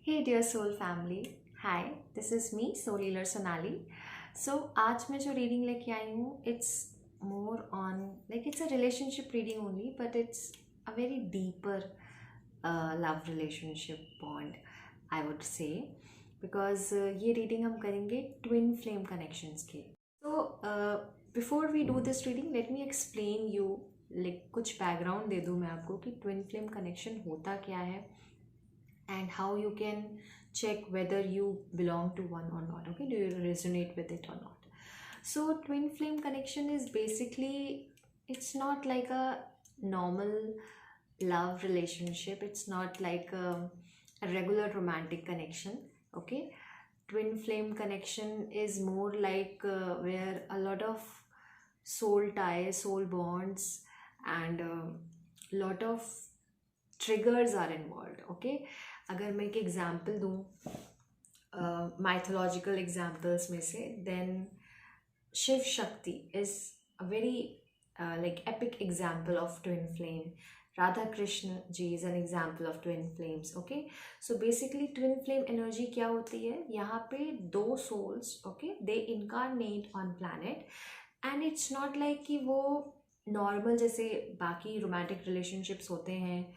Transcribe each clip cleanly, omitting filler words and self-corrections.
Hey dear soul family, hi, this is me, Soul Healer Sonali. So आज मैं जो reading लेके आई हूँ, it's more on like it's a relationship reading only, but it's a very deeper love relationship bond, I would say, because ये reading हम करेंगे twin flame connections के. So before we do this reading, let me explain you like कुछ background दे दूँ मैं आपको कि twin flame connection होता क्या है and how you can check whether you belong to one or not. Okay, do you resonate with it or not? So twin flame connection is basically, it's not like a normal love relationship, it's not like a regular romantic connection. Okay, twin flame connection is more like where a lot of soul ties, soul bonds, and lot of triggers are involved. Okay, अगर मैं एक example दूँ mythological examples में से, then Shiv Shakti is a very like epic example of twin flame. Radha Krishna ji is an example of twin flames. Okay, so basically twin flame energy क्या होती है, यहाँ पे दो souls, okay, they incarnate on planet, and it's not like कि वो normal जैसे बाकी रोमांटिक रिलेशनशिप्स होते हैं,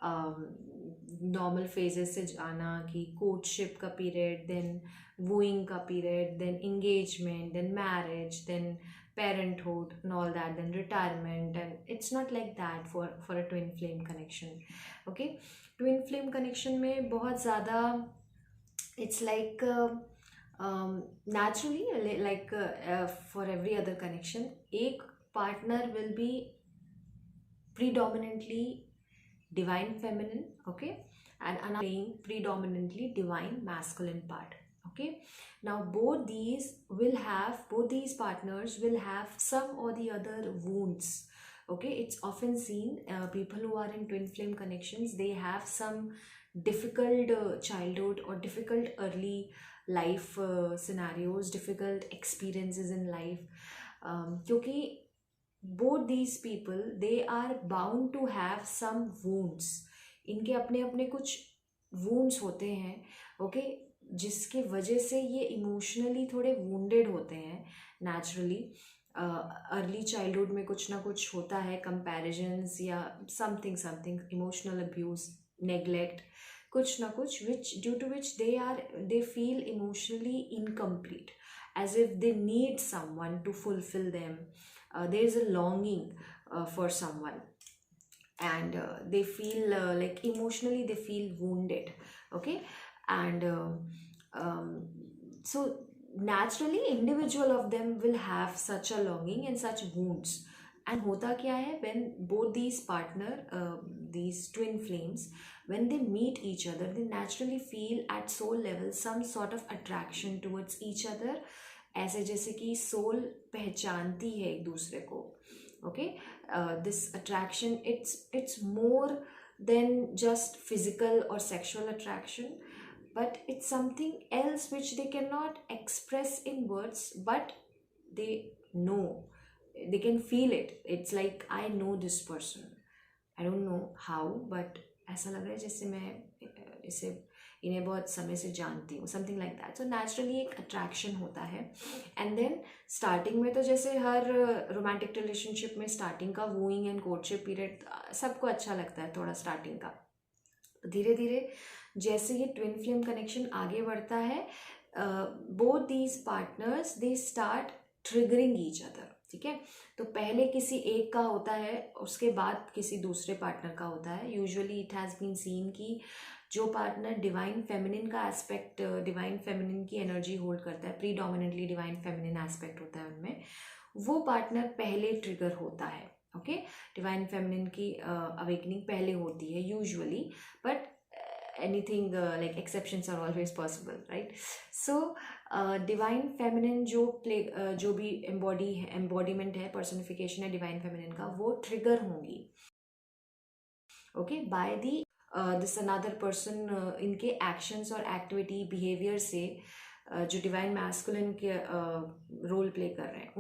नॉर्मल फेजेस से जाना कि कोर्टशिप का पीरियड, देन वूइंग का period, then engagement, then marriage, then parenthood and all that, then retirement, and it's not like that for a twin flame connection. Okay, twin flame connection में बहुत ज़्यादा it's like naturally like for every other connection, एक partner will be predominantly divine feminine, okay, and another playing predominantly divine masculine part. Okay, now both these partners will have some or the other wounds. Okay, it's often seen people who are in twin flame connections, they have some difficult childhood or difficult early life scenarios, difficult experiences in life, क्योंकि both these people, they are bound to have some wounds. इनके अपने अपने कुछ wounds होते हैं, okay, जिसके वजह से ये इमोशनली थोड़े wounded होते हैं नेचुरली. अर्ली चाइल्डहुड में कुछ ना कुछ होता है, कंपैरिजन्स या समथिंग इमोशनल अब्यूज, नेग्लेक्ट, कुछ ना कुछ, which due to which they feel emotionally incomplete, as if they need someone to fulfill them. There is a longing for someone, and they feel like emotionally they feel wounded. Okay, and so naturally individual of them will have such a longing and such wounds. And होता क्या है, when both these partner, these twin flames, when they meet each other, they naturally feel at soul level some sort of attraction towards each other, ऐसे जैसे कि soul पहचानती है एक दूसरे को. Okay, this attraction, it's more than just physical और sexual attraction, but it's something else which they cannot express in words, but they know, they can feel it. It's like I know this person, I don't know how, but ऐसा लग रहा है जैसे मैं इसे इन्हें बहुत समय से जानती हूँ, something like that. So naturally एक अट्रैक्शन होता है. एंड देन स्टार्टिंग में तो जैसे हर रोमांटिक रिलेशनशिप में स्टार्टिंग का वूइंग एंड कोर्टशिप पीरियड सबको अच्छा लगता है थोड़ा स्टार्टिंग का. धीरे धीरे जैसे ये ट्विन फ्लेम कनेक्शन आगे बढ़ता है, both these partners they start triggering each other. ठीक है, तो पहले किसी एक का होता है, उसके बाद किसी दूसरे पार्टनर का होता है. Usually it has been seen कि जो पार्टनर डिवाइन फेमिनिन का एस्पेक्ट, डिवाइन फेमिनिन की एनर्जी होल्ड करता है, प्रीडोमिनेंटली डिवाइन फेमिनिन एस्पेक्ट होता है उनमें, वो पार्टनर पहले ट्रिगर होता है. ओके, डिवाइन फेमिनिन की अवेकनिंग पहले होती है usually, but anything like exceptions are always possible, right? So divine feminine जो जो भी एम्बॉडीमेंट है, पर्सनिफिकेशन है डिवाइन फेमिनिन का, वो ट्रिगर होंगी. Okay, by the this another person, इनके एक्शंस और एक्टिविटी बिहेवियर से जो डिवाइन मैस्कुलिन के रोल प्ले कर रहे हैं,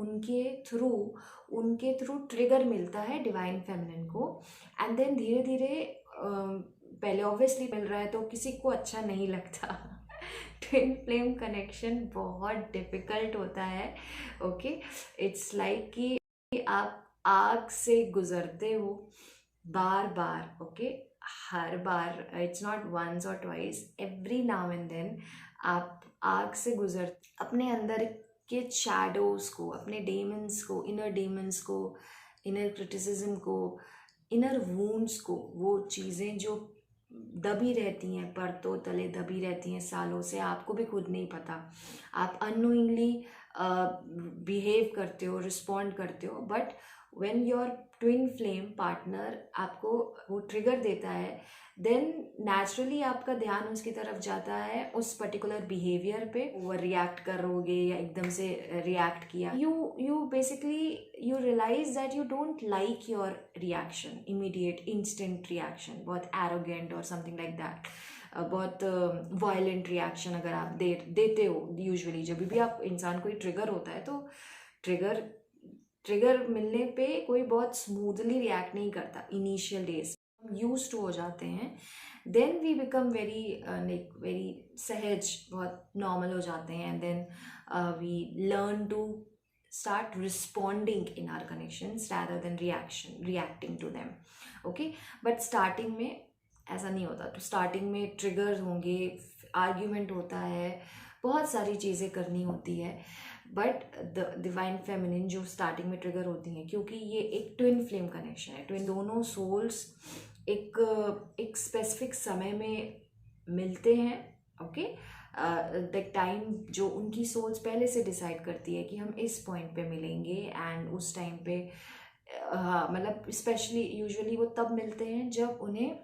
उनके थ्रू ट्रिगर मिलता है डिवाइन फेमिनिन को. एंड देन धीरे धीरे पहले ऑब्वियसली मिल रहा है तो किसी को अच्छा नहीं लगता। ट्विन फ्लेम कनेक्शन बहुत डिफिकल्ट होता है। ओके, इट्स लाइक कि आप आग से गुजरते हो बार बार। ओके, हर बार, इट्स नॉट वंस और twice, every now and then आप आग से गुजर अपने अंदर के शैडोज को, अपने डेमन्स को, इनर क्रिटिसिज्म को, इनर वूंड्स को, वो चीज़ें जो दबी रहती हैं, परतों तले दबी रहती हैं सालों से, आपको भी खुद नहीं पता, आप अननोइंगली बिहेव करते हो, रिस्पॉन्ड करते हो, but when your twin flame partner आपको वो ट्रिगर देता है, देन नेचुरली आपका ध्यान उसकी तरफ जाता है, उस पर्टिकुलर बिहेवियर पे। ओवर रिएक्ट करोगे या एकदम से रिएक्ट किया, you basically you realise that you don't like your reaction, immediate instant reaction, बहुत एरोगेंट और समथिंग लाइक दैट, बहुत वायलेंट रिएक्शन अगर आप देते हो। यूजुअली जब भी आप इंसान कोई ट्रिगर होता है तो ट्रिगर मिलने पे कोई बहुत स्मूथली रिएक्ट नहीं करता इनिशियल डेज, यूज टू हो जाते हैं, then we become very very सहज, बहुत नॉर्मल हो जाते हैं, and then we learn to start responding in our connections rather than reacting to them. Okay, but starting में ऐसा नहीं होता। तो स्टार्टिंग में ट्रिगर्स होंगे, आर्ग्यूमेंट होता है, बहुत सारी चीज़ें करनी होती है, बट द डिवाइन फेमिनिन जो स्टार्टिंग में ट्रिगर होती हैं, क्योंकि ये एक ट्विन फ्लेम कनेक्शन है, ट्विन दोनों सोल्स एक स्पेसिफिक समय में मिलते हैं। ओके, द टाइम जो उनकी सोल्स पहले से डिसाइड करती है कि हम इस पॉइंट पे मिलेंगे, एंड उस टाइम पे मतलब स्पेशली यूजुअली वो तब मिलते हैं जब उन्हें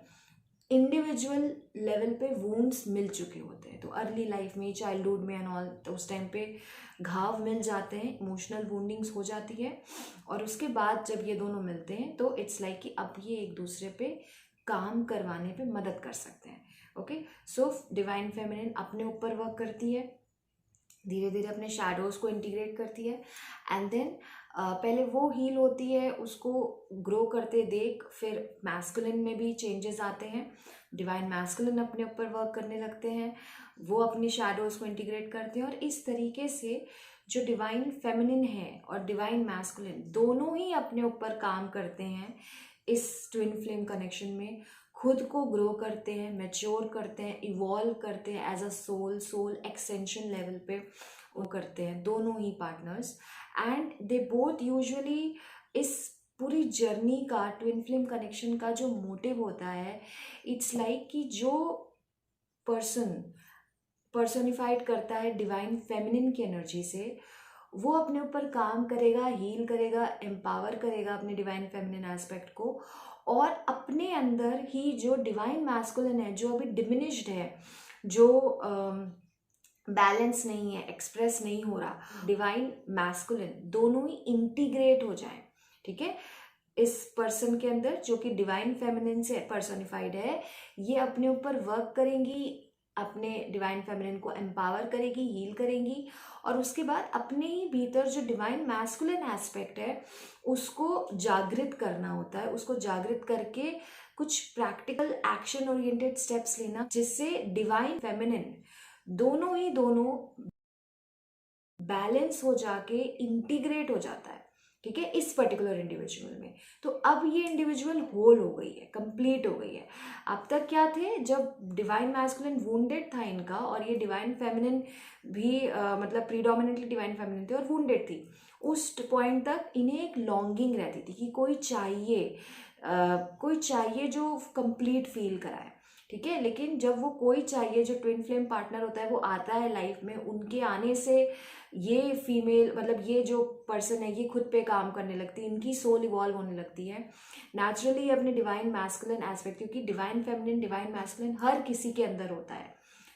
इंडिविजुअल लेवल पे वूंड्स मिल चुके होते हैं। तो अर्ली लाइफ में, चाइल्डहुड में एंड ऑल, तो उस टाइम पे घाव मिल जाते हैं, इमोशनल वूंडिंग्स हो जाती है, और उसके बाद जब ये दोनों मिलते हैं तो इट्स लाइक कि अब ये एक दूसरे पे काम करवाने पे मदद कर सकते हैं। ओके, सो डिवाइन फेमिनिन अपने ऊपर वर्क करती है, धीरे धीरे अपने शैडोज़ को इंटीग्रेट करती है, एंड देन पहले वो हील होती है, उसको ग्रो करते देख फिर मैस्कुलिन में भी चेंजेस आते हैं, डिवाइन मैस्कुलिन अपने ऊपर वर्क करने लगते हैं, वो अपनी शैडोज़ को इंटीग्रेट करते हैं, और इस तरीके से जो डिवाइन फेमिनिन है और डिवाइन मैस्कुलिन दोनों ही अपने ऊपर काम करते हैं इस ट्विन फ्लेम कनेक्शन में, खुद को ग्रो करते हैं, मैच्योर करते हैं, इवॉल्व करते हैं as a soul extension level पे वो करते हैं दोनों ही partners, and they both usually इस पूरी जर्नी का, ट्विन फ्लेम कनेक्शन का जो मोटिव होता है, इट्स लाइक कि जो पर्सनिफाइड करता है डिवाइन फेमिनिन की एनर्जी से, वो अपने ऊपर काम करेगा, हील करेगा, एम्पावर करेगा अपने डिवाइन फेमिनिन एस्पेक्ट को, और अपने अंदर ही जो डिवाइन मैस्कुलिन है, जो अभी डिमिनिश्ड है, जो बैलेंस नहीं है, एक्सप्रेस नहीं हो रहा, डिवाइन मैस्कुलिन दोनों ही इंटीग्रेट हो जाए। ठीक है, इस पर्सन के अंदर जो कि डिवाइन फेमिनिन से पर्सनिफाइड है, ये अपने ऊपर वर्क करेंगी, अपने डिवाइन फेमिनिन को एम्पावर करेगी, हील करेंगी, और उसके बाद अपने ही भीतर जो डिवाइन मैस्कुलिन एस्पेक्ट है उसको जागृत करना होता है, उसको जागृत करके कुछ प्रैक्टिकल एक्शन ओरिएंटेड स्टेप्स लेना, जिससे डिवाइन फेमिनिन दोनों बैलेंस हो जाके इंटीग्रेट हो जाता है। ठीक है, इस पर्टिकुलर इंडिविजुअल में। तो अब ये इंडिविजुअल होल हो गई है, कंप्लीट हो गई है। अब तक क्या थे, जब डिवाइन मैस्कुलिन वुंडेड था इनका, और ये डिवाइन फेमिनिन भी मतलब प्रीडोमिनेटली डिवाइन फेमिनिन थी और वुंडेड थी, उस पॉइंट तक इन्हें एक लॉन्गिंग रहती थी कि कोई चाहिए जो कंप्लीट फील कराए। ठीक है, लेकिन जब वो कोई चाहिए, जो ट्विन फ्लेम पार्टनर होता है वो आता है लाइफ में, उनके आने से ये फीमेल, मतलब ये जो पर्सन है, ये खुद पे काम करने लगती है, इनकी सोल इवॉल्व होने लगती है नेचुरली अपने डिवाइन मैस्कुलिन एस्पेक्ट, क्योंकि डिवाइन फेमिनिन, डिवाइन मैस्कुलिन हर किसी के अंदर होता है।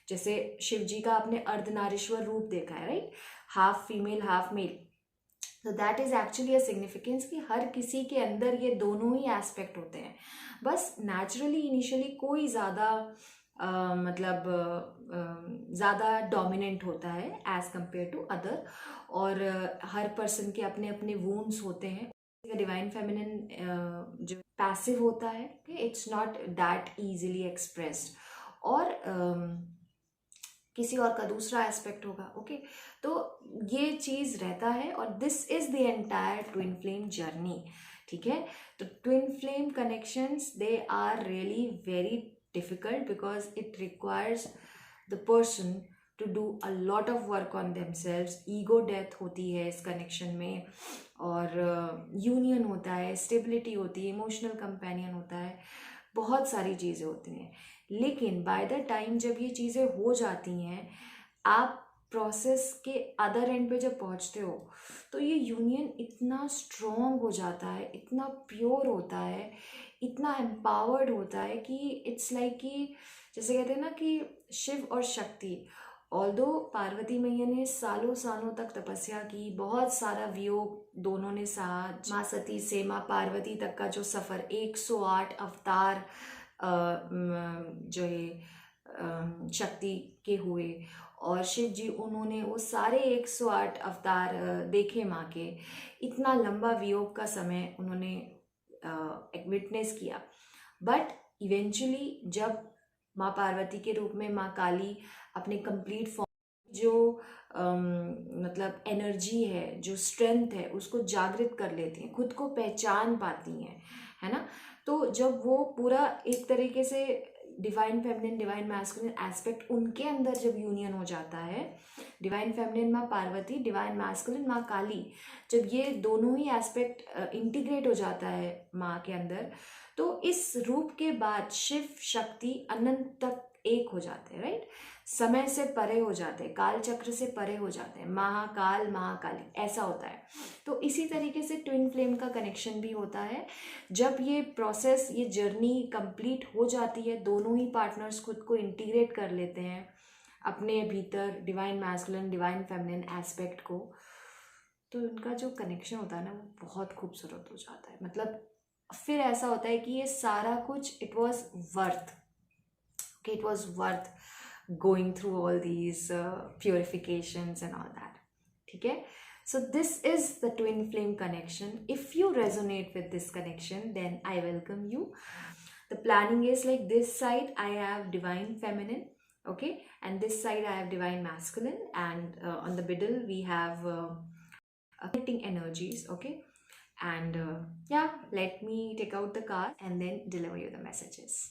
जैसे शिव जी का आपने अर्धनारीश्वर रूप देखा है, right, half female half male, तो that is actually a significance कि हर किसी के अंदर ये दोनों ही एस्पेक्ट होते हैं। बस नेचुरली इनिशियली कोई ज़्यादा मतलब ज़्यादा डोमिनेंट होता है एज कंपेयर टू अदर, और हर पर्सन के अपने अपने वूंड्स होते हैं। डिवाइन फेमिनिन जो पैसिव होता है, it's not that easily expressed, और किसी और का दूसरा एस्पेक्ट होगा। ओके, तो ये चीज़ रहता है, और this is the entire twin flame journey. ठीक है, तो twin flame connections they are really very difficult because it requires the person to do a lot of work on themselves. Ego death होती है इस कनेक्शन में, और union होता है, स्टेबिलिटी होती है, इमोशनल कंपेनियन होता है, बहुत सारी चीज़ें होती हैं। लेकिन बाय द टाइम जब ये चीज़ें हो जाती हैं, आप प्रोसेस के अदर एंड पे जब पहुंचते हो, तो ये यूनियन इतना स्ट्रॉन्ग हो जाता है, इतना प्योर होता है, इतना एम्पावर्ड होता है कि इट्स लाइक कि जैसे कहते हैं ना कि शिव और शक्ति, ऑल्दो पार्वती मैया ने सालों सालों तक तपस्या की, बहुत सारा वियोग दोनों ने सहा, माँ सती से माँ पार्वती तक का जो सफ़र, 108 अवतार जो है शक्ति के हुए, और शिव जी उन्होंने वो सारे 108 अवतार देखे माँ के, इतना लंबा वियोग का समय उन्होंने विटनेस किया। बट इवेंचुअली जब माँ पार्वती के रूप में माँ काली अपने कंप्लीट फॉर्म जो मतलब एनर्जी है, जो स्ट्रेंथ है, उसको जागृत कर लेती हैं, खुद को पहचान पाती हैं, है ना। तो जब वो पूरा एक तरीके से divine feminine divine masculine aspect उनके अंदर जब यूनियन हो जाता है, डिवाइन फेमिनिन माँ पार्वती, डिवाइन मैस्कुलिन माँ काली, जब ये दोनों ही एस्पेक्ट इंटीग्रेट हो जाता है माँ के अंदर, तो इस रूप के बाद शिव शक्ति अनंत तक एक हो जाते हैं, राइट। समय से परे हो जाते हैं, काल चक्र से परे हो जाते हैं, महाकाल महाकाली, ऐसा होता है। तो इसी तरीके से ट्विन फ्लेम का कनेक्शन भी होता है। जब ये प्रोसेस, ये जर्नी कंप्लीट हो जाती है, दोनों ही पार्टनर्स खुद को इंटीग्रेट कर लेते हैं अपने भीतर divine masculine divine feminine aspect को, तो उनका जो कनेक्शन होता है ना, वो बहुत खूबसूरत हो जाता है। मतलब फिर ऐसा होता है कि ये सारा कुछ it was worth, okay, it was worth going through all these purifications and all that. ठीक है, so this is the twin flame connection. If you resonate with this connection, then I welcome you. The planning is like, this side I have divine feminine, okay, and this side I have divine masculine, and on the middle we have connecting energies, okay. And yeah, let me take out the card and then deliver you the messages.